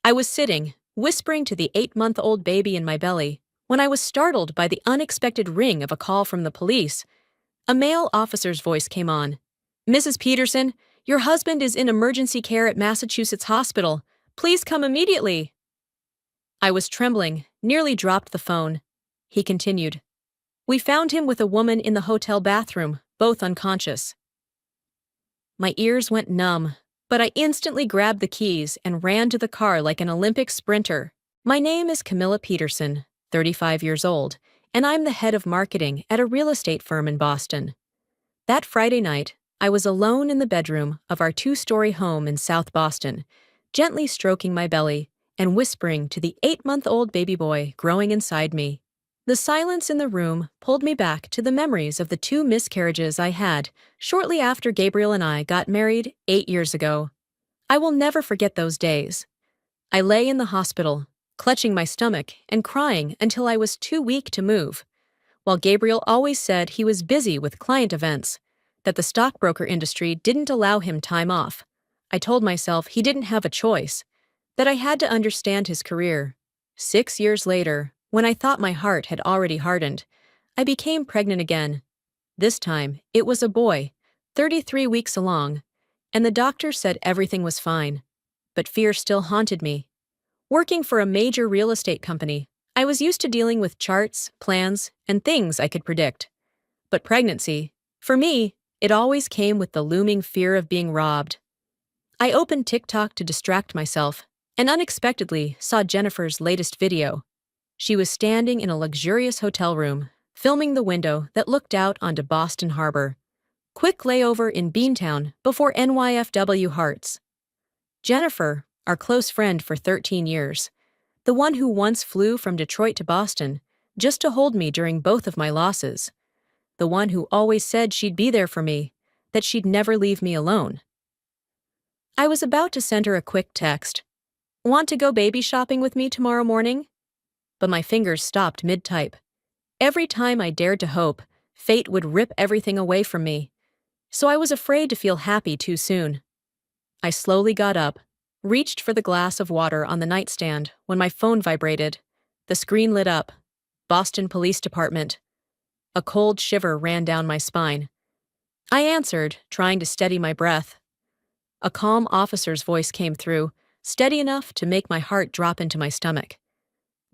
I was sitting, whispering to the 8-month-old baby in my belly, when I was startled by the unexpected ring of a call from the police. A male officer's voice came on. "Mrs. Peterson, your husband is in emergency care at Massachusetts Hospital. Please come immediately." I was trembling, nearly dropped the phone. He continued. "We found him with a woman in the hotel bathroom, both unconscious." My ears went numb, but I instantly grabbed the keys and ran to the car like an Olympic sprinter. My name is Camilla Peterson, 35 years old, and I'm the head of marketing at a real estate firm in Boston. That Friday night, I was alone in the bedroom of our 2-story home in South Boston, gently stroking my belly and whispering to the 8-month-old baby boy growing inside me. The silence in the room pulled me back to the memories of the 2 miscarriages I had shortly after Gabriel and I got married 8 years ago. I will never forget those days. I lay in the hospital, clutching my stomach and crying until I was too weak to move. While Gabriel always said he was busy with client events, that the stockbroker industry didn't allow him time off, I told myself he didn't have a choice, that I had to understand his career. 6 years later, when I thought my heart had already hardened, I became pregnant again. This time, it was a boy, 33 weeks along, and the doctor said everything was fine. But fear still haunted me. Working for a major real estate company, I was used to dealing with charts, plans, and things I could predict. But pregnancy, for me, it always came with the looming fear of being robbed. I opened TikTok to distract myself, and unexpectedly saw Jennifer's latest video. She was standing in a luxurious hotel room, filming the window that looked out onto Boston Harbor. Quick layover in Beantown before NYFW Hearts. Jennifer, our close friend for 13 years, the one who once flew from Detroit to Boston just to hold me during both of my losses, the one who always said she'd be there for me, that she'd never leave me alone. I was about to send her a quick text. "Want to go baby shopping with me tomorrow morning?" But my fingers stopped mid-type. Every time I dared to hope, fate would rip everything away from me. So I was afraid to feel happy too soon. I slowly got up, reached for the glass of water on the nightstand when my phone vibrated. The screen lit up. Boston Police Department. A cold shiver ran down my spine. I answered, trying to steady my breath. A calm officer's voice came through, steady enough to make my heart drop into my stomach.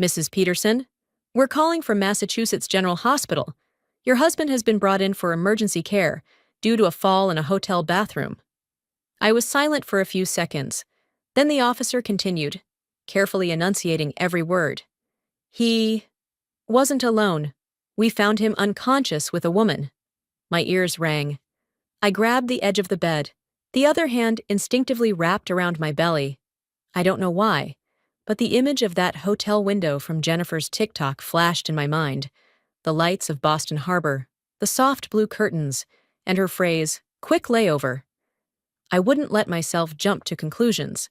"Mrs. Peterson, we're calling from Massachusetts General Hospital. Your husband has been brought in for emergency care due to a fall in a hotel bathroom." I was silent for a few seconds. Then the officer continued, carefully enunciating every word. "He wasn't alone. We found him unconscious with a woman." My ears rang. I grabbed the edge of the bed, the other hand instinctively wrapped around my belly. I don't know why, but the image of that hotel window from Jennifer's TikTok flashed in my mind. The lights of Boston Harbor, the soft blue curtains, and her phrase, "quick layover." I wouldn't let myself jump to conclusions.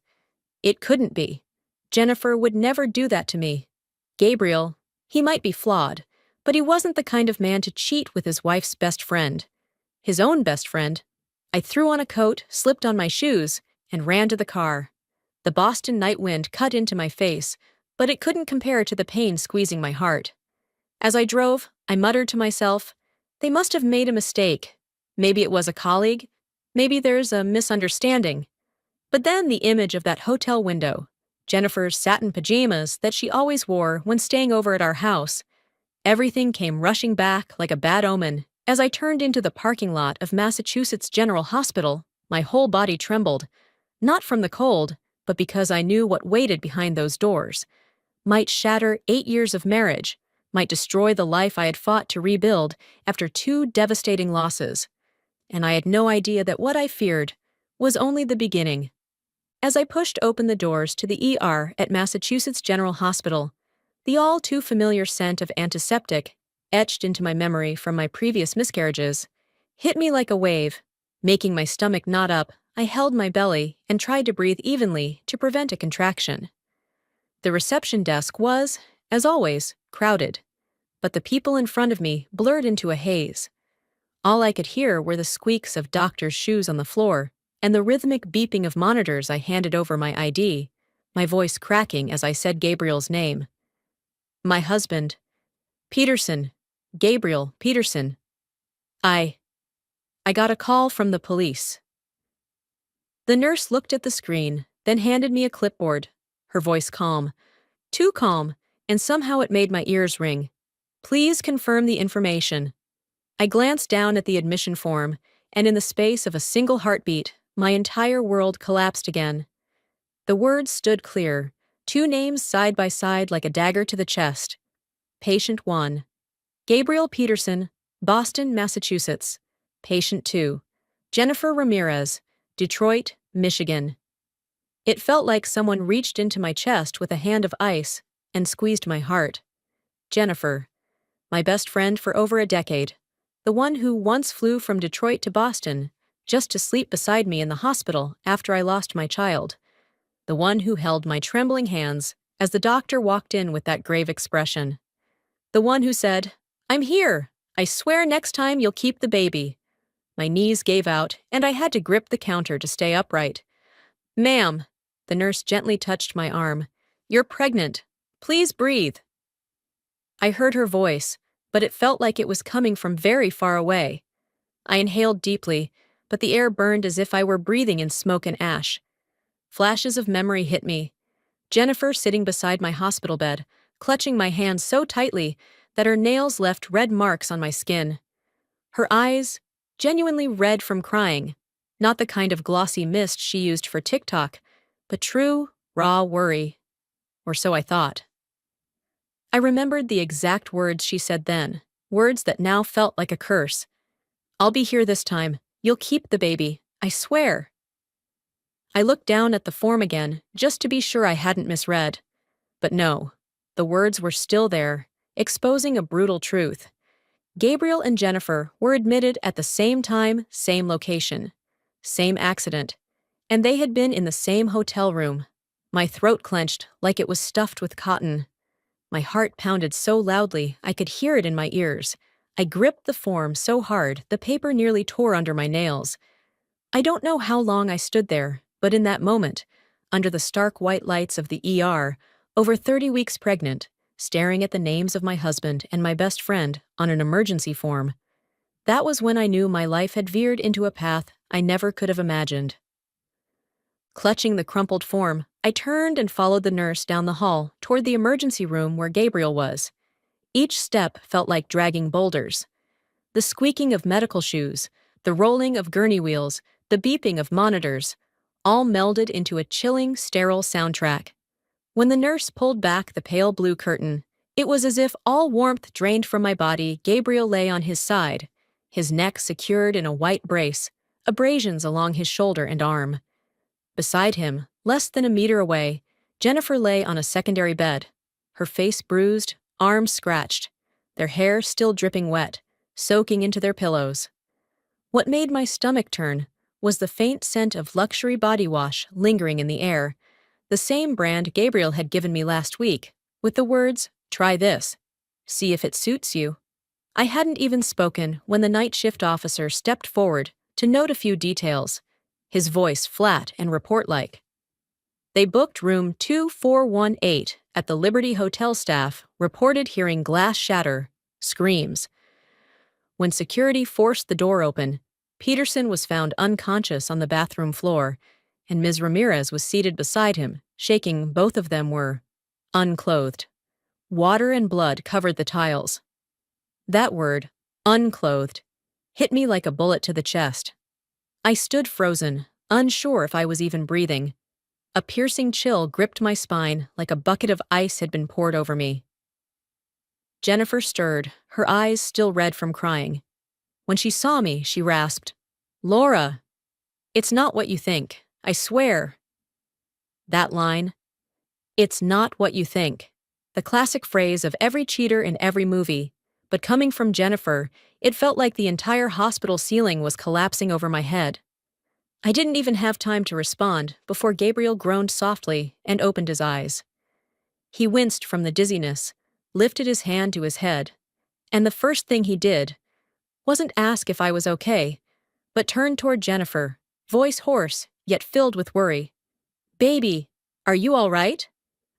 It couldn't be. Jennifer would never do that to me. Gabriel, he might be flawed, but he wasn't the kind of man to cheat with his wife's best friend. His own best friend. I threw on a coat, slipped on my shoes, and ran to the car. The Boston night wind cut into my face, but it couldn't compare to the pain squeezing my heart. As I drove, I muttered to myself, "They must have made a mistake. Maybe it was a colleague. Maybe there's a misunderstanding." But then the image of that hotel window, Jennifer's satin pajamas that she always wore when staying over at our house, everything came rushing back like a bad omen. As I turned into the parking lot of Massachusetts General Hospital, my whole body trembled, not from the cold, but because I knew what waited behind those doors. Might shatter 8 years of marriage, might destroy the life I had fought to rebuild after 2 devastating losses. And I had no idea that what I feared was only the beginning. As I pushed open the doors to the ER at Massachusetts General Hospital, the all-too-familiar scent of antiseptic, etched into my memory from my previous miscarriages, hit me like a wave. Making my stomach knot up, I held my belly and tried to breathe evenly to prevent a contraction. The reception desk was, as always, crowded, but the people in front of me blurred into a haze. All I could hear were the squeaks of doctors' shoes on the floor and the rhythmic beeping of monitors I handed over my ID. my voice cracking as I said Gabriel's name. My husband. Peterson. Gabriel Peterson. I got a call from the police. The nurse looked at the screen, then handed me a clipboard, her voice calm. Too calm, and somehow it made my ears ring. Please confirm the information. I glanced down at the admission form, and in the space of a single heartbeat, my entire world collapsed again. The words stood clear, two names side by side like a dagger to the chest. Patient 1. Gabriel Peterson, Boston, Massachusetts. Patient 2. Jennifer Ramirez, Detroit, Michigan. It felt like someone reached into my chest with a hand of ice and squeezed my heart. Jennifer, my best friend for over a decade, the one who once flew from Detroit to Boston just to sleep beside me in the hospital after I lost my child, the one who held my trembling hands as the doctor walked in with that grave expression, the one who said, "I'm here. I swear next time you'll keep the baby." My knees gave out, and I had to grip the counter to stay upright. "Ma'am," the nurse gently touched my arm, "you're pregnant. Please breathe." I heard her voice, but it felt like it was coming from very far away. I inhaled deeply, but the air burned as if I were breathing in smoke and ash. Flashes of memory hit me. Jennifer sitting beside my hospital bed, clutching my hand so tightly that her nails left red marks on my skin. Her eyes, genuinely red from crying, not the kind of glossy mist she used for TikTok, but true, raw worry. Or so I thought. I remembered the exact words she said then, words that now felt like a curse. "I'll be here this time. You'll keep the baby. I swear." I looked down at the form again, just to be sure I hadn't misread. But no, the words were still there, exposing a brutal truth. Gabriel and Jennifer were admitted at the same time, same location, same accident, and they had been in the same hotel room. My throat clenched like it was stuffed with cotton. My heart pounded so loudly I could hear it in my ears. I gripped the form so hard the paper nearly tore under my nails. I don't know how long I stood there, but in that moment, under the stark white lights of the ER, over 30 weeks pregnant, staring at the names of my husband and my best friend on an emergency form, that was when I knew my life had veered into a path I never could have imagined. Clutching the crumpled form, I turned and followed the nurse down the hall toward the emergency room where Gabriel was. Each step felt like dragging boulders. The squeaking of medical shoes, the rolling of gurney wheels, the beeping of monitors, all melded into a chilling, sterile soundtrack. When the nurse pulled back the pale blue curtain, it was as if all warmth drained from my body. Gabriel lay on his side, his neck secured in a white brace, abrasions along his shoulder and arm. Beside him, less than a meter away, Jennifer lay on a secondary bed, her face bruised, arms scratched, their hair still dripping wet, soaking into their pillows. What made my stomach turn was the faint scent of luxury body wash lingering in the air, the same brand Gabriel had given me last week, with the words, "Try this. See if it suits you." I hadn't even spoken when the night shift officer stepped forward to note a few details, his voice flat and report-like. "They booked room 2418 at the Liberty Hotel. Staff reported hearing glass shatter, screams." When security forced the door open, Peterson was found unconscious on the bathroom floor, and Ms. Ramirez was seated beside him, shaking. Both of them were unclothed. Water and blood covered the tiles. That word, unclothed, hit me like a bullet to the chest. I stood frozen, unsure if I was even breathing. A piercing chill gripped my spine like a bucket of ice had been poured over me. Jennifer stirred, her eyes still red from crying. When she saw me, she rasped, "Laura, it's not what you think, I swear." That line, "It's not what you think," the classic phrase of every cheater in every movie, but coming from Jennifer, it felt like the entire hospital ceiling was collapsing over my head. I didn't even have time to respond before Gabriel groaned softly and opened his eyes. He winced from the dizziness, lifted his hand to his head, and the first thing he did wasn't ask if I was okay, but turned toward Jennifer, voice hoarse yet filled with worry. "Baby, Are you all right?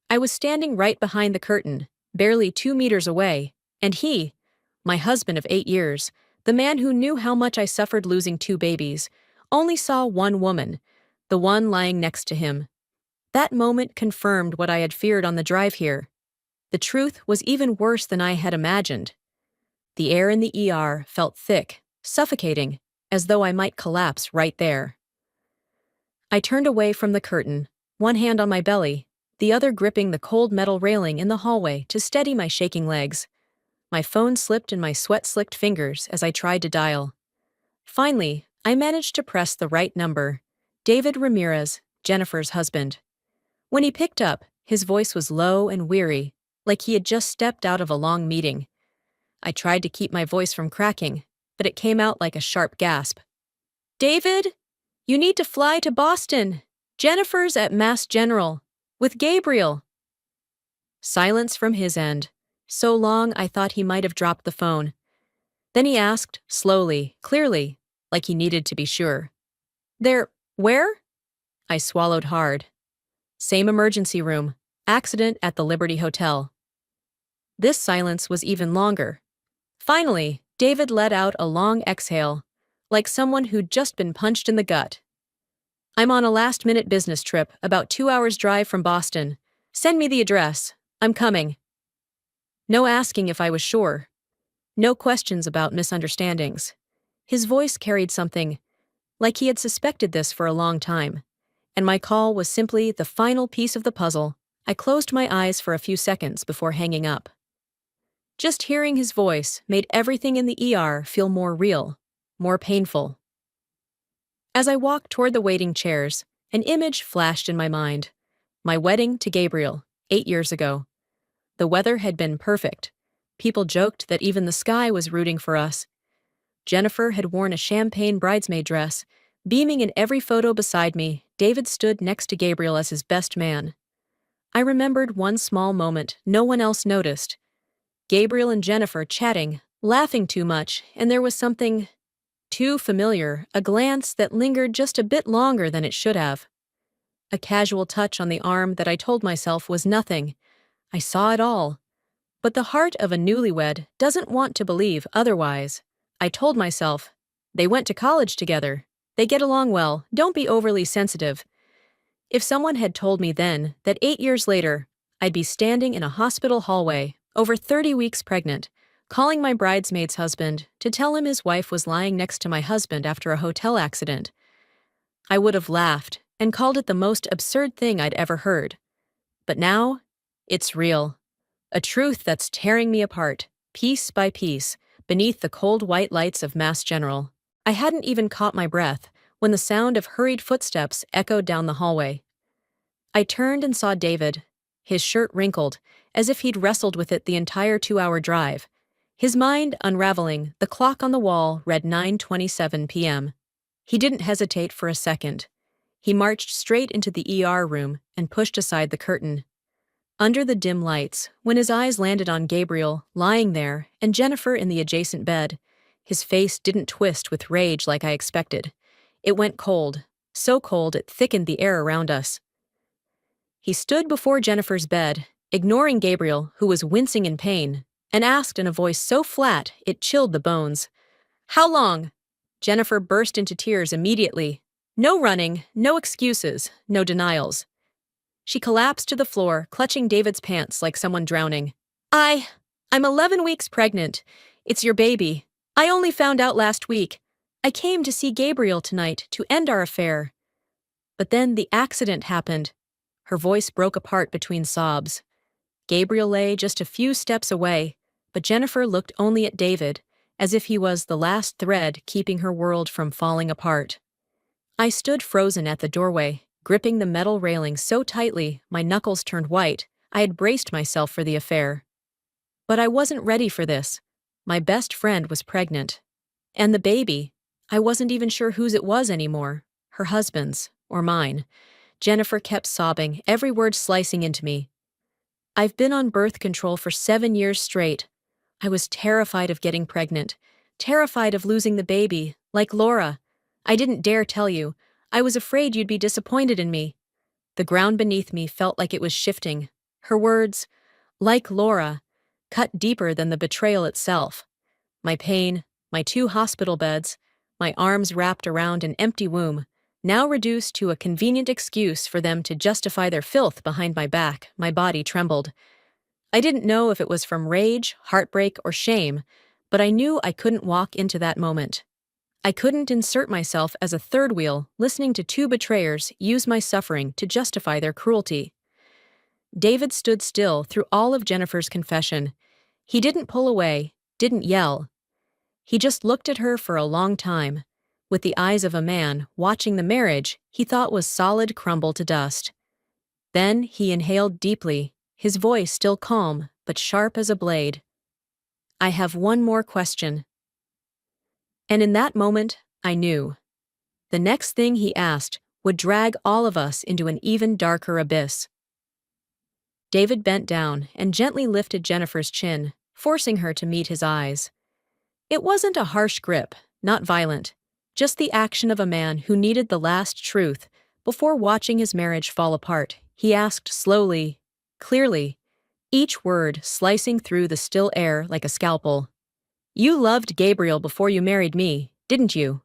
I was standing right behind the curtain, barely 2 meters away, and he, my husband of 8 years, the man who knew how much I suffered losing two babies, only saw one woman, the one lying next to him. That moment confirmed what I had feared on the drive here. The truth was even worse than I had imagined. The air in the ER felt thick, suffocating, as though I might collapse right there. I turned away from the curtain, one hand on my belly, the other gripping the cold metal railing in the hallway to steady my shaking legs. My phone slipped in my sweat-slicked fingers as I tried to dial. Finally, I managed to press the right number. David Ramirez, Jennifer's husband. When he picked up, his voice was low and weary, like he had just stepped out of a long meeting. I tried to keep my voice from cracking, but it came out like a sharp gasp. David, you need to fly to Boston. Jennifer's at Mass General, with Gabriel. Silence from his end. So long I thought he might have dropped the phone. Then he asked, slowly, clearly, like he needed to be sure. Where? I swallowed hard. Same emergency room. Accident at the Liberty Hotel. This silence was even longer. Finally, David let out a long exhale, like someone who'd just been punched in the gut. I'm on a last-minute business trip, about 2 hours' drive from Boston. Send me the address. I'm coming. No asking if I was sure. No questions about misunderstandings. His voice carried something, like he had suspected this for a long time. And my call was simply the final piece of the puzzle. I closed my eyes for a few seconds before hanging up. Just hearing his voice made everything in the ER feel more real, more painful. As I walked toward the waiting chairs, an image flashed in my mind. My wedding to Gabriel, 8 years ago. The weather had been perfect. People joked that even the sky was rooting for us. Jennifer had worn a champagne bridesmaid dress. Beaming in every photo beside me, David stood next to Gabriel as his best man. I remembered one small moment no one else noticed. Gabriel and Jennifer chatting, laughing too much, and there was something too familiar, a glance that lingered just a bit longer than it should have. A casual touch on the arm that I told myself was nothing. I saw it all. But the heart of a newlywed doesn't want to believe otherwise. I told myself, they went to college together. They get along well, don't be overly sensitive. If someone had told me then that 8 years later, I'd be standing in a hospital hallway, over 30 weeks pregnant, calling my bridesmaid's husband to tell him his wife was lying next to my husband after a hotel accident, I would have laughed and called it the most absurd thing I'd ever heard. But now, it's real. A truth that's tearing me apart, piece by piece, beneath the cold white lights of Mass General. I hadn't even caught my breath when the sound of hurried footsteps echoed down the hallway. I turned and saw David, his shirt wrinkled, as if he'd wrestled with it the entire 2-hour drive. His mind unraveling, the clock on the wall read 9:27 p.m. He didn't hesitate for a second. He marched straight into the ER room and pushed aside the curtain. Under the dim lights, when his eyes landed on Gabriel, lying there, and Jennifer in the adjacent bed, his face didn't twist with rage like I expected. It went cold, so cold it thickened the air around us. He stood before Jennifer's bed, ignoring Gabriel, who was wincing in pain, and asked in a voice so flat it chilled the bones. "How long?" Jennifer burst into tears immediately. No running, no excuses, no denials. She collapsed to the floor, clutching David's pants like someone drowning. I'm 11 weeks pregnant. It's your baby. I only found out last week. I came to see Gabriel tonight to end our affair. But then the accident happened. Her voice broke apart between sobs. Gabriel lay just a few steps away, but Jennifer looked only at David, as if he was the last thread keeping her world from falling apart. I stood frozen at the doorway, gripping the metal railing so tightly my knuckles turned white. I had braced myself for the affair. But I wasn't ready for this. My best friend was pregnant. And the baby, I wasn't even sure whose it was anymore, her husband's or mine. Jennifer kept sobbing, every word slicing into me. I've been on birth control for 7 years straight. I was terrified of getting pregnant, terrified of losing the baby, like Laura. I didn't dare tell you. I was afraid you'd be disappointed in me. The ground beneath me felt like it was shifting. Her words, like Laura, cut deeper than the betrayal itself. My pain, my 2 hospital beds, my arms wrapped around an empty womb, now reduced to a convenient excuse for them to justify their filth behind my back. My body trembled. I didn't know if it was from rage, heartbreak, or shame, but I knew I couldn't walk into that moment. I couldn't insert myself as a third wheel, listening to 2 betrayers use my suffering to justify their cruelty. David stood still through all of Jennifer's confession. He didn't pull away, didn't yell. He just looked at her for a long time, with the eyes of a man watching the marriage he thought was solid crumble to dust. Then he inhaled deeply, his voice still calm but sharp as a blade. "I have one more question." And in that moment, I knew. The next thing he asked would drag all of us into an even darker abyss. David bent down and gently lifted Jennifer's chin, forcing her to meet his eyes. It wasn't a harsh grip, not violent, just the action of a man who needed the last truth before watching his marriage fall apart. He asked slowly, clearly, each word slicing through the still air like a scalpel. "You loved Gabriel before you married me, didn't you?"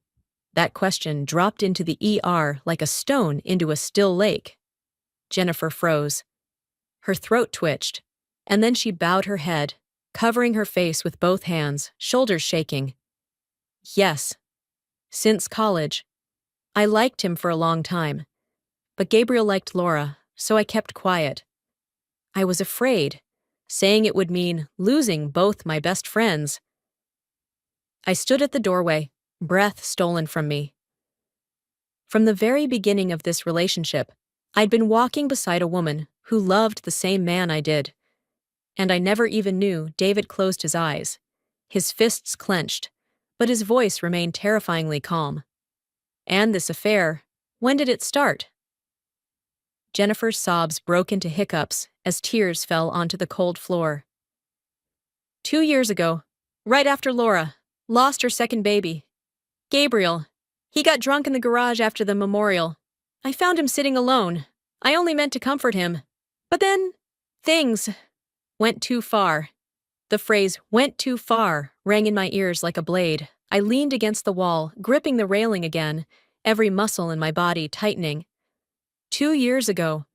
That question dropped into the ER like a stone into a still lake. Jennifer froze. Her throat twitched, and then she bowed her head, covering her face with both hands, shoulders shaking. "Yes. Since college. I liked him for a long time. But Gabriel liked Laura, so I kept quiet. I was afraid, saying it would mean losing both my best friends." I stood at the doorway, breath stolen from me. From the very beginning of this relationship, I'd been walking beside a woman who loved the same man I did. And I never even knew David closed his eyes. His fists clenched, but his voice remained terrifyingly calm. "And this affair, when did it start?" Jennifer's sobs broke into hiccups as tears fell onto the cold floor. 2 years ago, right after Laura lost her second baby. Gabriel. He got drunk in the garage after the memorial. I found him sitting alone. I only meant to comfort him. But then, things went too far. The phrase "went too far" rang in my ears like a blade. I leaned against the wall, gripping the railing again, every muscle in my body tightening. 2 years ago,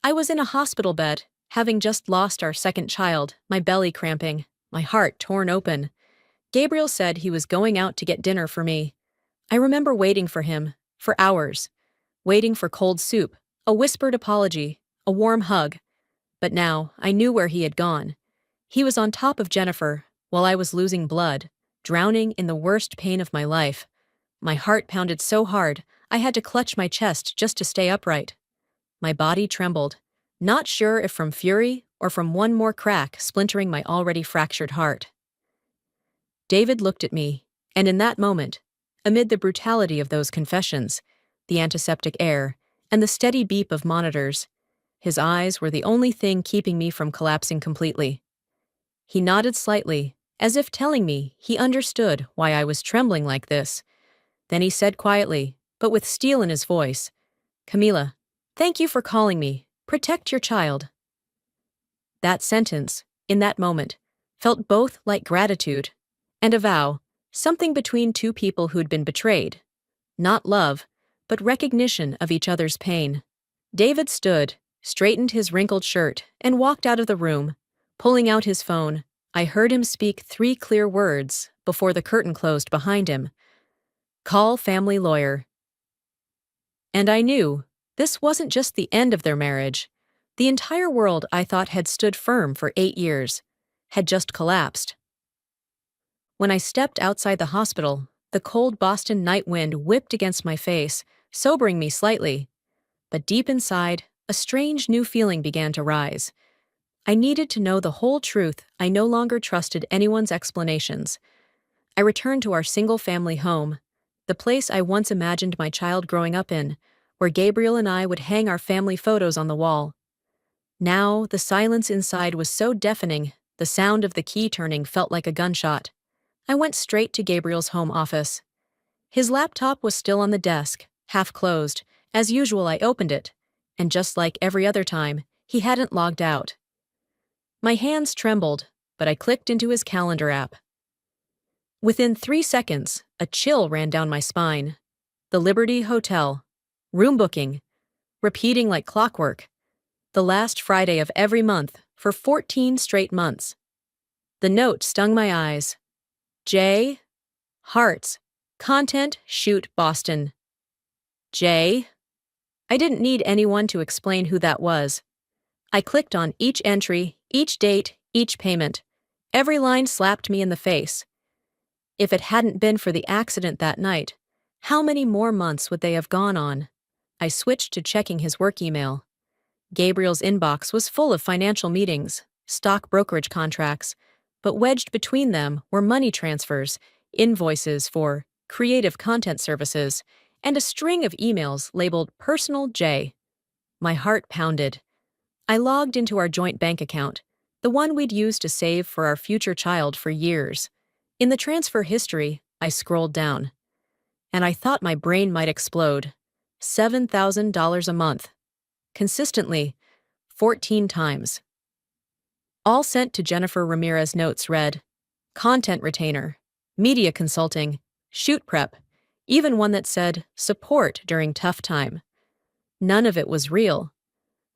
I was in a hospital bed, having just lost our second child, my belly cramping, my heart torn open. Gabriel said he was going out to get dinner for me. I remember waiting for him, for hours, waiting for cold soup, a whispered apology, a warm hug. But now I knew where he had gone. He was on top of Jennifer, while I was losing blood, drowning in the worst pain of my life. My heart pounded so hard, I had to clutch my chest just to stay upright. My body trembled, not sure if from fury or from one more crack splintering my already fractured heart. David looked at me, and in that moment, amid the brutality of those confessions, the antiseptic air, and the steady beep of monitors, his eyes were the only thing keeping me from collapsing completely. He nodded slightly, as if telling me he understood why I was trembling like this. Then he said quietly, but with steel in his voice, "Camila, thank you for calling me. Protect your child." That sentence, in that moment, felt both like gratitude and a vow, something between 2 people who'd been betrayed. Not love, but recognition of each other's pain. David stood, straightened his wrinkled shirt, and walked out of the room. Pulling out his phone, I heard him speak 3 clear words before the curtain closed behind him. "Call family lawyer." And I knew this wasn't just the end of their marriage. The entire world I thought had stood firm for 8 years had just collapsed. When I stepped outside the hospital, the cold Boston night wind whipped against my face, sobering me slightly. But deep inside, a strange new feeling began to rise. I needed to know the whole truth. I no longer trusted anyone's explanations. I returned to our single-family home, the place I once imagined my child growing up in, where Gabriel and I would hang our family photos on the wall. Now, the silence inside was so deafening, the sound of the key turning felt like a gunshot. I went straight to Gabriel's home office. His laptop was still on the desk, half closed. As usual, I opened it. and just like every other time, he hadn't logged out. My hands trembled, but I clicked into his calendar app. Within 3 seconds, a chill ran down my spine. The Liberty Hotel. Room booking. Repeating like clockwork. The last Friday of every month for 14 straight months. The note stung my eyes. J. Hearts. Content Shoot Boston. J. I didn't need anyone to explain who that was. I clicked on each entry, each date, each payment. Every line slapped me in the face. If it hadn't been for the accident that night, how many more months would they have gone on? I switched to checking his work email. Gabriel's inbox was full of financial meetings, stock brokerage contracts, but wedged between them were money transfers, invoices for creative content services, and a string of emails labeled Personal J. My heart pounded. I logged into our joint bank account, the one we'd used to save for our future child for years. In the transfer history, I scrolled down, and I thought my brain might explode. $7,000 a month. Consistently, 14 times. All sent to Jennifer Ramirez. Notes read, content retainer, media consulting, shoot prep, even one that said support during tough time. None of it was real.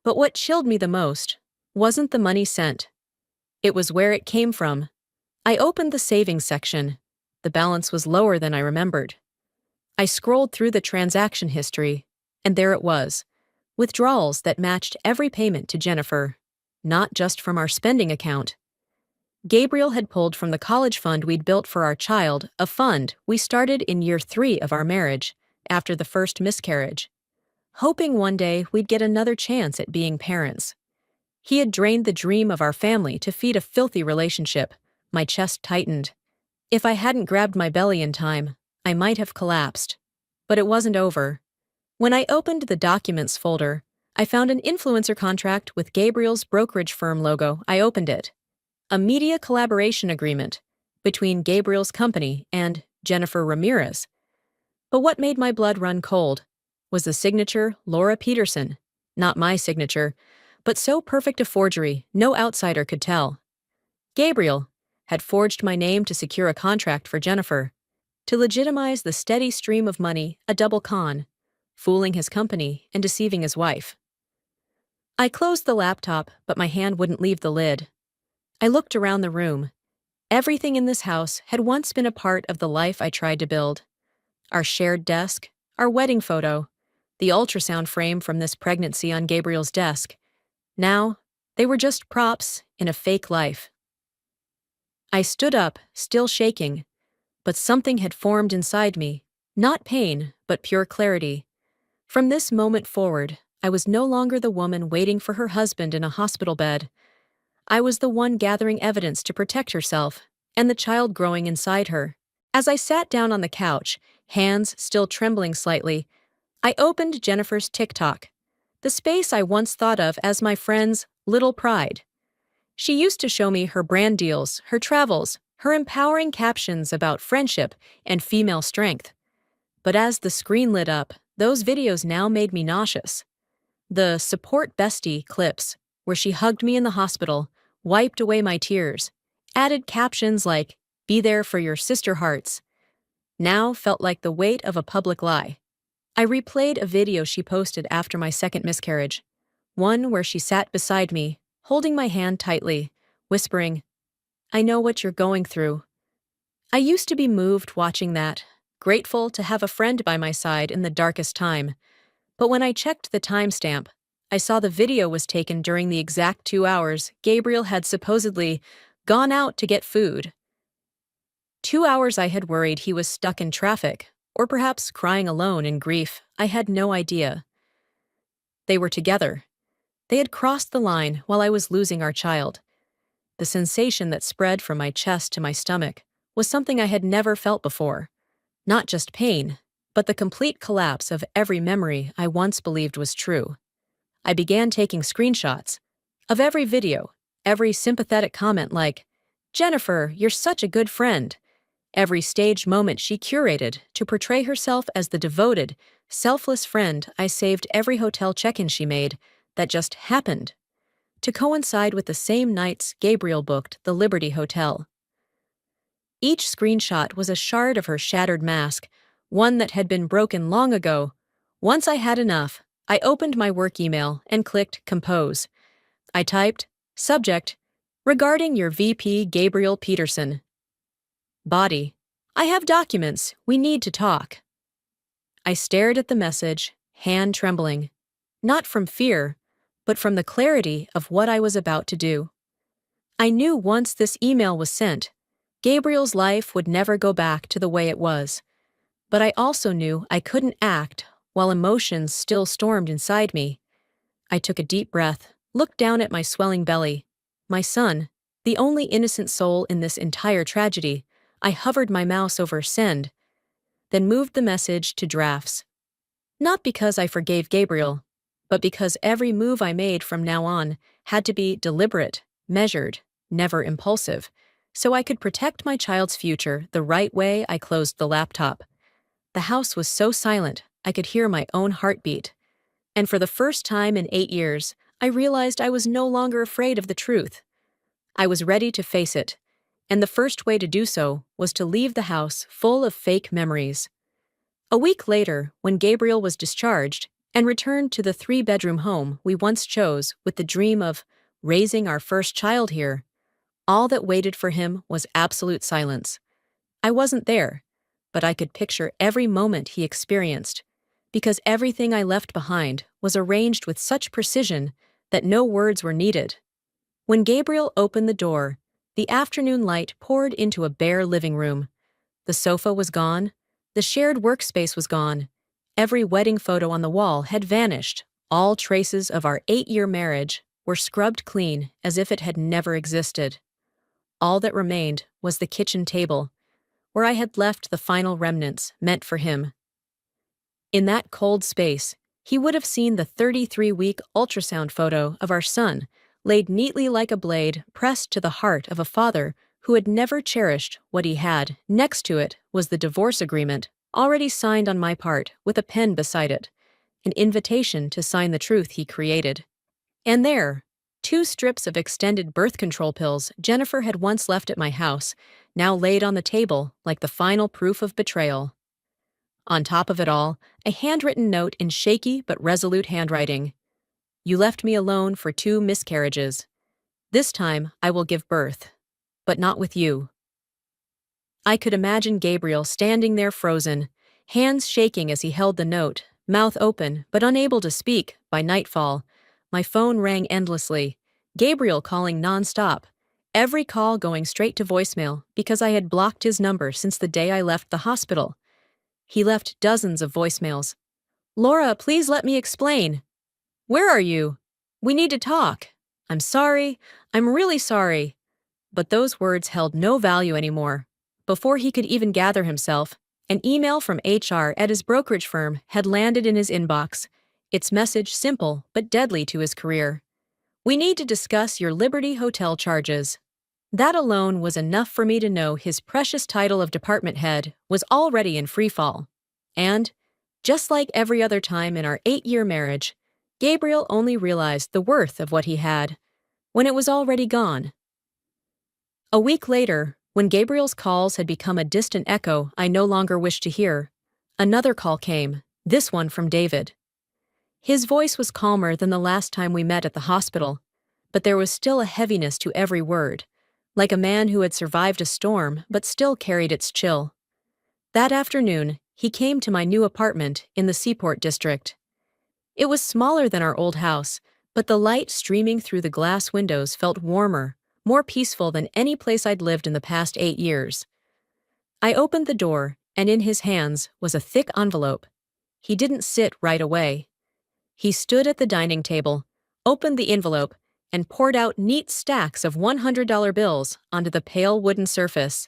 But what chilled me the most wasn't the money sent. It was where it came from. I opened the savings section. The balance was lower than I remembered. I scrolled through the transaction history, and there it was. Withdrawals that matched every payment to Jennifer, not just from our spending account. Gabriel had pulled from the college fund we'd built for our child, a fund we started in year 3 of our marriage, after the first miscarriage, hoping one day we'd get another chance at being parents. He had drained the dream of our family to feed a filthy relationship. My chest tightened. If I hadn't grabbed my belly in time, I might have collapsed. But it wasn't over. When I opened the documents folder, I found an influencer contract with Gabriel's brokerage firm logo. I opened it. A media collaboration agreement between Gabriel's company and Jennifer Ramirez. But what made my blood run cold was the signature Laura Peterson. Not my signature, but so perfect a forgery no outsider could tell. Gabriel had forged my name to secure a contract for Jennifer, to legitimize the steady stream of money, a double con, fooling his company and deceiving his wife. I closed the laptop, but my hand wouldn't leave the lid. I looked around the room. Everything in this house had once been a part of the life I tried to build. Our shared desk, our wedding photo, the ultrasound frame from this pregnancy on Gabriel's desk. Now, they were just props in a fake life. I stood up, still shaking, but something had formed inside me. Not pain, but pure clarity. From this moment forward, I was no longer the woman waiting for her husband in a hospital bed. I was the one gathering evidence to protect herself and the child growing inside her. As I sat down on the couch, hands still trembling slightly, I opened Jennifer's TikTok, the space I once thought of as my friend's little pride. She used to show me her brand deals, her travels, her empowering captions about friendship and female strength. But as the screen lit up, those videos now made me nauseous. The support bestie clips, where she hugged me in the hospital, wiped away my tears, added captions like, "Be there for your sister hearts," now felt like the weight of a public lie. I replayed a video she posted after my second miscarriage, one where she sat beside me, holding my hand tightly, whispering, "I know what you're going through." I used to be moved watching that, grateful to have a friend by my side in the darkest time. But when I checked the timestamp, I saw the video was taken during the exact 2 hours Gabriel had supposedly gone out to get food. 2 hours I had worried he was stuck in traffic, or perhaps crying alone in grief. I had no idea. They were together. They had crossed the line while I was losing our child. The sensation that spread from my chest to my stomach was something I had never felt before. Not just pain, but the complete collapse of every memory I once believed was true. I began taking screenshots of every video, every sympathetic comment like, "Jennifer, you're such a good friend," every staged moment she curated to portray herself as the devoted, selfless friend I saved every hotel check-in she made that just happened to coincide with the same nights Gabriel booked the Liberty Hotel. Each screenshot was a shard of her shattered mask, one that had been broken long ago. Once I had enough, I opened my work email and clicked Compose. I typed, Subject, regarding your VP Gabriel Peterson. Body, I have documents, we need to talk. I stared at the message, hand trembling, not from fear, but from the clarity of what I was about to do. I knew once this email was sent, Gabriel's life would never go back to the way it was. But I also knew I couldn't act while emotions still stormed inside me. I took a deep breath, looked down at my swelling belly. My son, the only innocent soul in this entire tragedy. I hovered my mouse over send, then moved the message to drafts. Not because I forgave Gabriel, but because every move I made from now on had to be deliberate, measured, never impulsive, so I could protect my child's future the right way. I closed the laptop. The house was so silent, I could hear my own heartbeat. And for the first time in 8 years, I realized I was no longer afraid of the truth. I was ready to face it, and the first way to do so was to leave the house full of fake memories. A week later, when Gabriel was discharged and returned to the 3-bedroom home we once chose with the dream of raising our first child here, all that waited for him was absolute silence. I wasn't there, but I could picture every moment he experienced, because everything I left behind was arranged with such precision that no words were needed. When Gabriel opened the door, the afternoon light poured into a bare living room. The sofa was gone, the shared workspace was gone, every wedding photo on the wall had vanished, all traces of our 8-year marriage were scrubbed clean as if it had never existed. All that remained was the kitchen table, where I had left the final remnants meant for him. In that cold space, he would have seen the 33-week ultrasound photo of our son, laid neatly like a blade pressed to the heart of a father who had never cherished what he had. Next to it was the divorce agreement, already signed on my part with a pen beside it, an invitation to sign the truth he created. And there, 2 strips of extended birth control pills Jennifer had once left at my house, now laid on the table like the final proof of betrayal. On top of it all, a handwritten note in shaky but resolute handwriting. You left me alone for 2 miscarriages. This time I will give birth, but not with you. I could imagine Gabriel standing there frozen, hands shaking as he held the note, mouth open but unable to speak. By nightfall, my phone rang endlessly, Gabriel calling nonstop, every call going straight to voicemail because I had blocked his number since the day I left the hospital. He left dozens of voicemails. Laura, please let me explain. Where are you? We need to talk. I'm sorry. I'm really sorry. But those words held no value anymore. Before he could even gather himself, an email from HR at his brokerage firm had landed in his inbox, its message simple but deadly to his career. We need to discuss your Liberty Hotel charges. That alone was enough for me to know his precious title of department head was already in freefall. And, just like every other time in our 8-year marriage, Gabriel only realized the worth of what he had when it was already gone. A week later, when Gabriel's calls had become a distant echo I no longer wished to hear, another call came, this one from David. His voice was calmer than the last time we met at the hospital, but there was still a heaviness to every word, like a man who had survived a storm but still carried its chill. That afternoon, he came to my new apartment in the Seaport district. It was smaller than our old house, but the light streaming through the glass windows felt warmer, more peaceful than any place I'd lived in the past 8 years. I opened the door, and in his hands was a thick envelope. He didn't sit right away. He stood at the dining table, opened the envelope, and poured out neat stacks of $100 bills onto the pale wooden surface.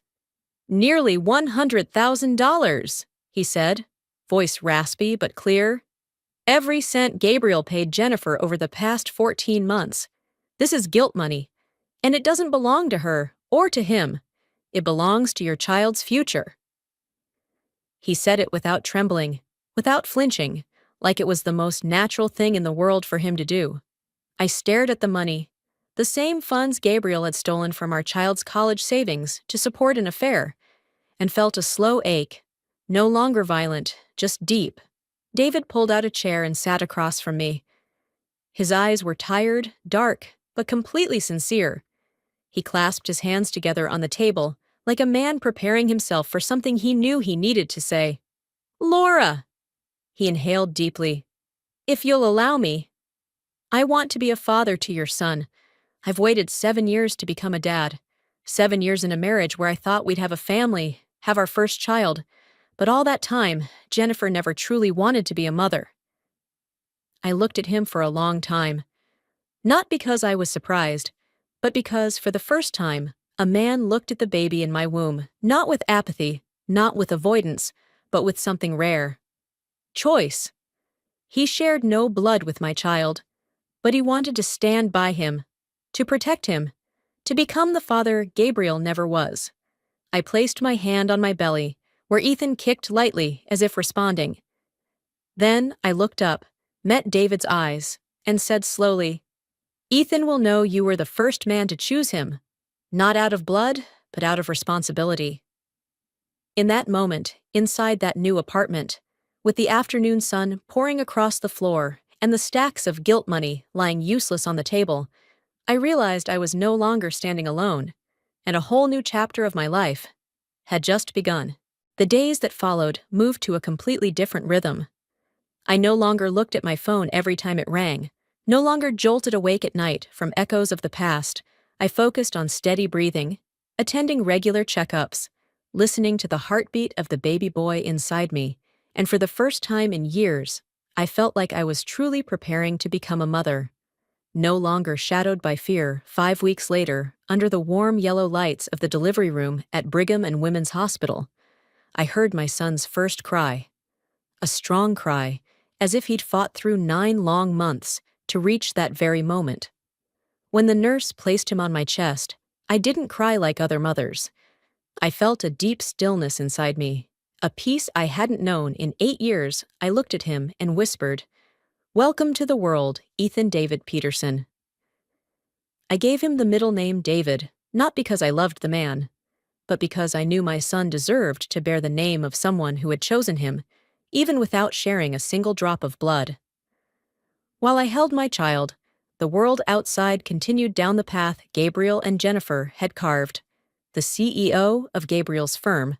Nearly $100,000, he said, voice raspy but clear. Every cent Gabriel paid Jennifer over the past 14 months. This is guilt money, and it doesn't belong to her or to him. It belongs to your child's future." He said it without trembling, without flinching, like it was the most natural thing in the world for him to do. I stared at the money, the same funds Gabriel had stolen from our child's college savings to support an affair, and felt a slow ache, no longer violent, just deep. David pulled out a chair and sat across from me. His eyes were tired, dark, but completely sincere. He clasped his hands together on the table, like a man preparing himself for something he knew he needed to say. "Laura!" He inhaled deeply. "If you'll allow me, I want to be a father to your son. I've waited 7 years to become a dad. 7 years in a marriage where I thought we'd have a family, have our first child. But all that time, Jennifer never truly wanted to be a mother." I looked at him for a long time. Not because I was surprised, but because, for the first time, a man looked at the baby in my womb, not with apathy, not with avoidance, but with something rare. Choice. He shared no blood with my child, but he wanted to stand by him, to protect him, to become the father Gabriel never was. I placed my hand on my belly, where Ethan kicked lightly as if responding. Then I looked up, met David's eyes, and said slowly, "Ethan will know you were the first man to choose him, not out of blood, but out of responsibility." In that moment, inside that new apartment, with the afternoon sun pouring across the floor and the stacks of guilt money lying useless on the table, I realized I was no longer standing alone, and a whole new chapter of my life had just begun. The days that followed moved to a completely different rhythm. I no longer looked at my phone every time it rang, no longer jolted awake at night from echoes of the past. I focused on steady breathing, attending regular checkups, listening to the heartbeat of the baby boy inside me, and for the first time in years, I felt like I was truly preparing to become a mother. No longer shadowed by fear, 5 weeks later, under the warm yellow lights of the delivery room at Brigham and Women's Hospital, I heard my son's first cry. A strong cry, as if he'd fought through 9 long months to reach that very moment. When the nurse placed him on my chest, I didn't cry like other mothers. I felt a deep stillness inside me, a peace I hadn't known in 8 years. I looked at him and whispered, "Welcome to the world, Ethan David Peterson." I gave him the middle name David, not because I loved the man, but because I knew my son deserved to bear the name of someone who had chosen him, even without sharing a single drop of blood. While I held my child, the world outside continued down the path Gabriel and Jennifer had carved. The CEO of Gabriel's firm,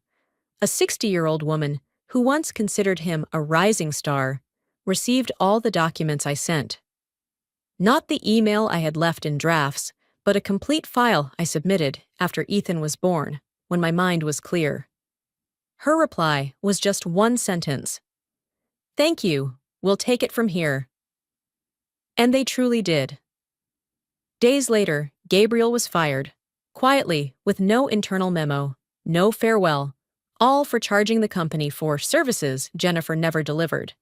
a 60-year-old woman who once considered him a rising star, received all the documents I sent. Not the email I had left in drafts, but a complete file I submitted after Ethan was born, when my mind was clear. Her reply was just one sentence. "Thank you, we'll take it from here." And they truly did. Days later, Gabriel was fired, quietly, with no internal memo, no farewell, all for charging the company for services Jennifer never delivered.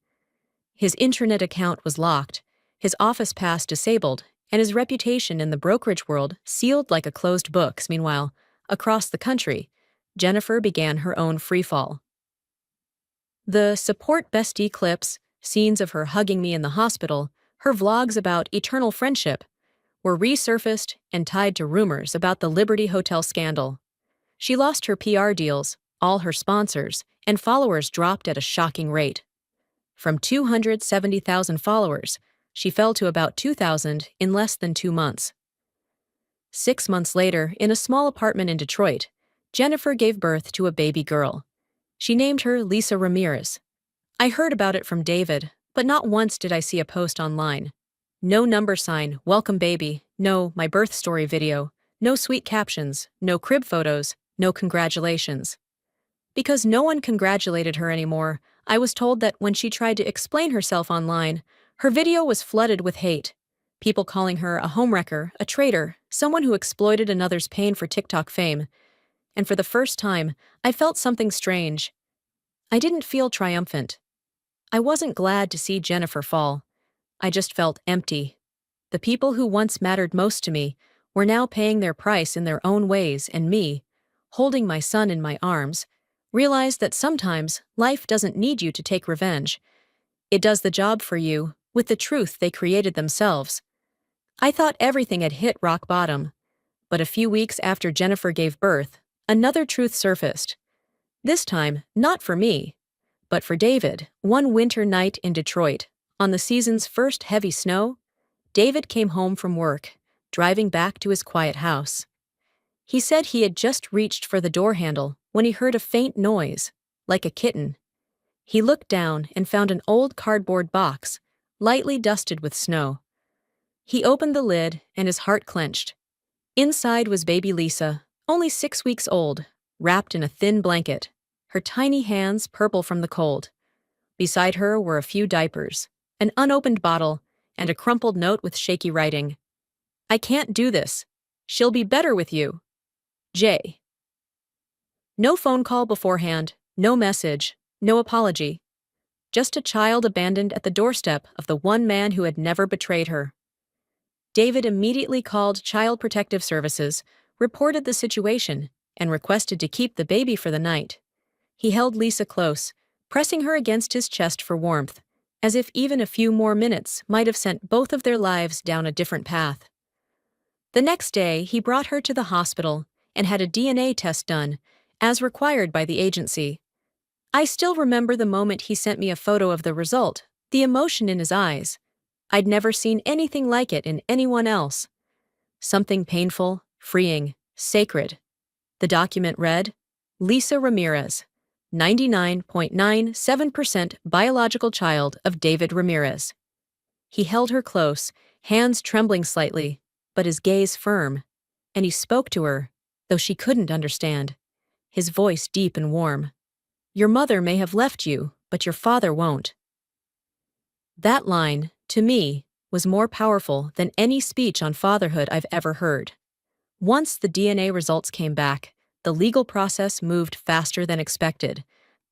His intranet account was locked, his office pass disabled, and his reputation in the brokerage world sealed like a closed book. Meanwhile, across the country, Jennifer began her own freefall. The support bestie clips, scenes of her hugging me in the hospital, her vlogs about eternal friendship, were resurfaced and tied to rumors about the Liberty Hotel scandal. She lost her PR deals, all her sponsors, and followers dropped at a shocking rate. From 270,000 followers, she fell to about 2,000 in less than 2 months. 6 months later, in a small apartment in Detroit, Jennifer gave birth to a baby girl. She named her Lisa Ramirez. I heard about it from David, but not once did I see a post online. No number sign, "Welcome baby," no "My birth story" video, no sweet captions, no crib photos, no congratulations. Because no one congratulated her anymore, I was told that when she tried to explain herself online, her video was flooded with hate. People calling her a homewrecker, a traitor, someone who exploited another's pain for TikTok fame. And for the first time, I felt something strange. I didn't feel triumphant. I wasn't glad to see Jennifer fall. I just felt empty. The people who once mattered most to me were now paying their price in their own ways, and me, holding my son in my arms, realized that sometimes life doesn't need you to take revenge. It does the job for you, with the truth they created themselves. I thought everything had hit rock bottom, but a few weeks after Jennifer gave birth, another truth surfaced. This time, not for me, but for David. One winter night in Detroit, on the season's first heavy snow, David came home from work, driving back to his quiet house. He said he had just reached for the door handle when he heard a faint noise, like a kitten. He looked down and found an old cardboard box, lightly dusted with snow. He opened the lid and his heart clenched. Inside was baby Lisa, only 6 weeks old, wrapped in a thin blanket, her tiny hands purple from the cold. Beside her were a few diapers, an unopened bottle, and a crumpled note with shaky writing. "I can't do this. She'll be better with you. J." No phone call beforehand, no message, no apology. Just a child abandoned at the doorstep of the one man who had never betrayed her. David immediately called Child Protective Services, reported the situation, and requested to keep the baby for the night. He held Lisa close, pressing her against his chest for warmth, as if even a few more minutes might have sent both of their lives down a different path. The next day, he brought her to the hospital and had a DNA test done, as required by the agency. I still remember the moment he sent me a photo of the result, the emotion in his eyes. I'd never seen anything like it in anyone else. Something painful, freeing, sacred. The document read, "Lisa Ramirez, 99.97% biological child of David Ramirez." He held her close, hands trembling slightly, but his gaze firm, and he spoke to her, though she couldn't understand, his voice deep and warm. "Your mother may have left you, but your father won't." That line, to me, was more powerful than any speech on fatherhood I've ever heard. Once the DNA results came back, the legal process moved faster than expected.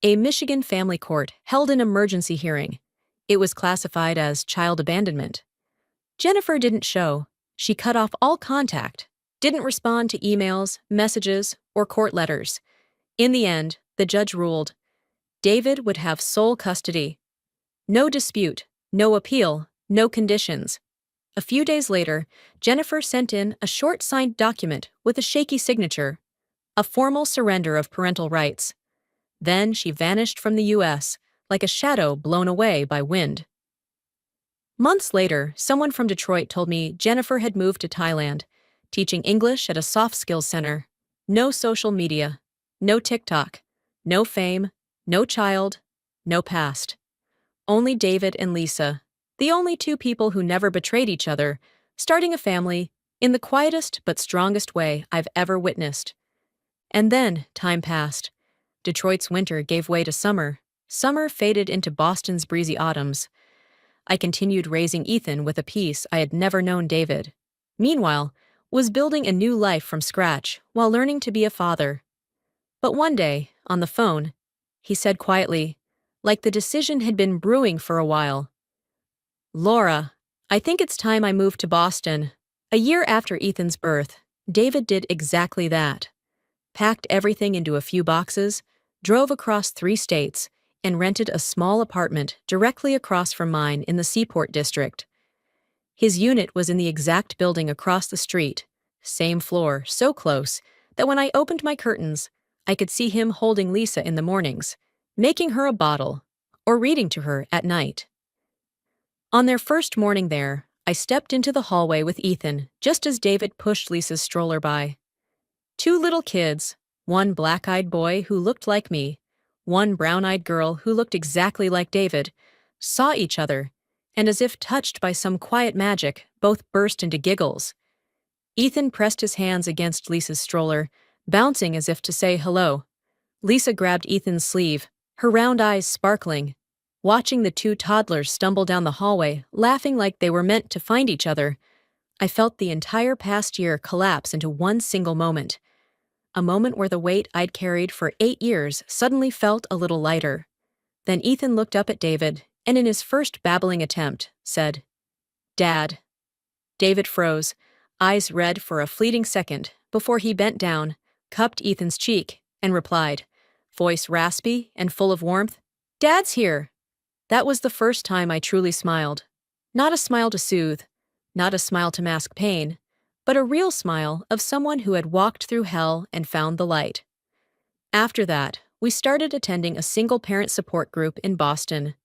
A Michigan family court held an emergency hearing. It was classified as child abandonment. Jennifer didn't show. She cut off all contact, didn't respond to emails, messages, or court letters. In the end, the judge ruled David would have sole custody. No dispute, no appeal, no conditions. A few days later, Jennifer sent in a short signed document with a shaky signature, a formal surrender of parental rights. Then she vanished from the U.S., like a shadow blown away by wind. Months later, someone from Detroit told me Jennifer had moved to Thailand, teaching English at a soft skills center. No social media, no TikTok, no fame, no child, no past. Only David and Lisa, the only two people who never betrayed each other, starting a family in the quietest but strongest way I've ever witnessed. And then time passed. Detroit's winter gave way to summer. Summer faded into Boston's breezy autumns. I continued raising Ethan with a peace I had never known David. Meanwhile, was building a new life from scratch while learning to be a father. But one day, on the phone, he said quietly, like the decision had been brewing for a while, "Laura, I think it's time I moved to Boston." A year after Ethan's birth, David did exactly that. Packed everything into a few boxes, drove across 3 states, and rented a small apartment directly across from mine in the Seaport district. His unit was in the exact building across the street, same floor, so close that when I opened my curtains, I could see him holding Lisa in the mornings, making her a bottle, or reading to her at night. On their first morning there, I stepped into the hallway with Ethan just as David pushed Lisa's stroller by. 2 little kids, one black-eyed boy who looked like me, one brown-eyed girl who looked exactly like David, saw each other, and as if touched by some quiet magic, both burst into giggles. Ethan pressed his hands against Lisa's stroller, bouncing as if to say hello. Lisa grabbed Ethan's sleeve, her round eyes sparkling. Watching the 2 toddlers stumble down the hallway, laughing like they were meant to find each other, I felt the entire past year collapse into one single moment. A moment where the weight I'd carried for 8 years suddenly felt a little lighter. Then Ethan looked up at David, and in his first babbling attempt, said, "Dad." David froze, eyes red for a fleeting second, before he bent down, cupped Ethan's cheek, and replied, voice raspy and full of warmth, "Dad's here." That was the first time I truly smiled. Not a smile to soothe, not a smile to mask pain, but a real smile of someone who had walked through hell and found the light. After that, we started attending a single-parent support group in Boston.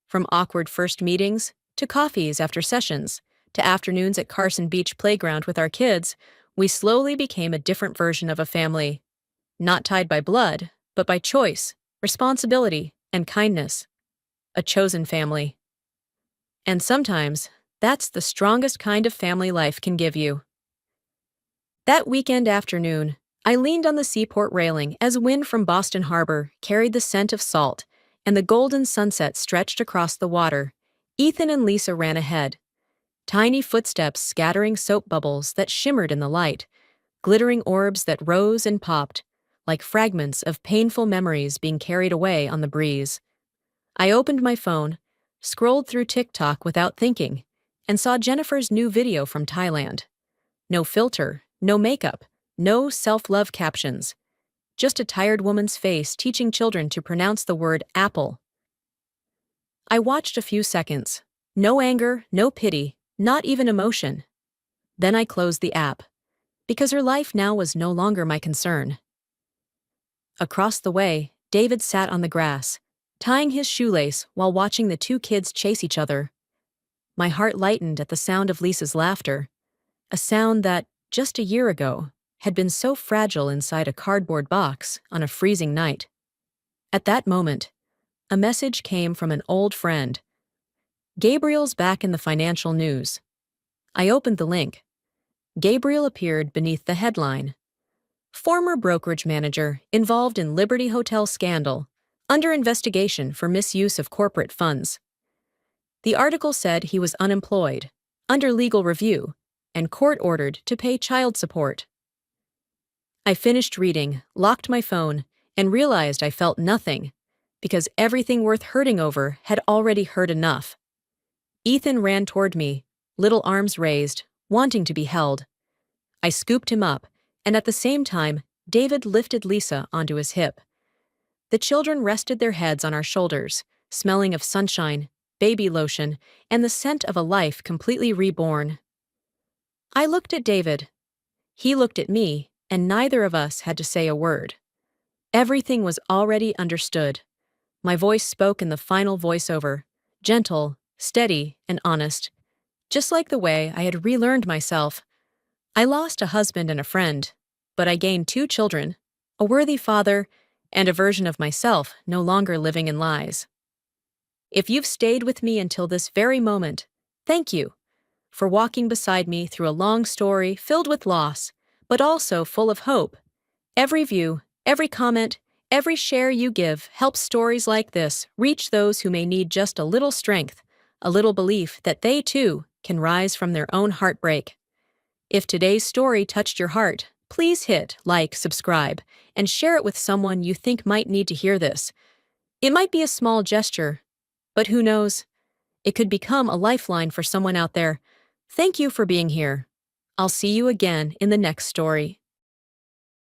From awkward first meetings, to coffees after sessions, to afternoons at Carson Beach Playground with our kids, we slowly became a different version of a family. Not tied by blood, but by choice, responsibility, and kindness. A chosen family. And sometimes, that's the strongest kind of family life can give you. That weekend afternoon, I leaned on the seaport railing as wind from Boston Harbor carried the scent of salt, and the golden sunset stretched across the water. Ethan and Lisa ran ahead, tiny footsteps scattering soap bubbles that shimmered in the light, glittering orbs that rose and popped, like fragments of painful memories being carried away on the breeze. I opened my phone, scrolled through TikTok without thinking, and saw Jennifer's new video from Thailand. No filter, no makeup, no self-love captions. Just a tired woman's face teaching children to pronounce the word apple. I watched a few seconds. No anger, no pity, not even emotion. Then I closed the app, because her life now was no longer my concern. Across the way, David sat on the grass, tying his shoelace while watching the two kids chase each other. My heart lightened at the sound of Lisa's laughter, a sound that, just a year ago, had been so fragile inside a cardboard box on a freezing night. At that moment, a message came from an old friend. Gabriel's back in the financial news. I opened the link. Gabriel appeared beneath the headline. Former brokerage manager involved in Liberty Hotel scandal, under investigation for misuse of corporate funds. The article said he was unemployed, under legal review, and court-ordered to pay child support. I finished reading, locked my phone, and realized I felt nothing, because everything worth hurting over had already hurt enough. Ethan ran toward me, little arms raised, wanting to be held. I scooped him up, and at the same time, David lifted Lisa onto his hip. The children rested their heads on our shoulders, smelling of sunshine, baby lotion, and the scent of a life completely reborn. I looked at David. He looked at me, and neither of us had to say a word. Everything was already understood. My voice spoke in the final voiceover, gentle, steady, and honest, just like the way I had relearned myself. I lost a husband and a friend, but I gained 2 children, a worthy father, and a version of myself no longer living in lies. If you've stayed with me until this very moment, thank you for walking beside me through a long story filled with loss, but also full of hope. Every view, every comment, every share you give helps stories like this reach those who may need just a little strength, a little belief that they too can rise from their own heartbreak. If today's story touched your heart, please hit like, subscribe, and share it with someone you think might need to hear this. It might be a small gesture, but who knows? It could become a lifeline for someone out there. Thank you for being here. I'll see you again in the next story.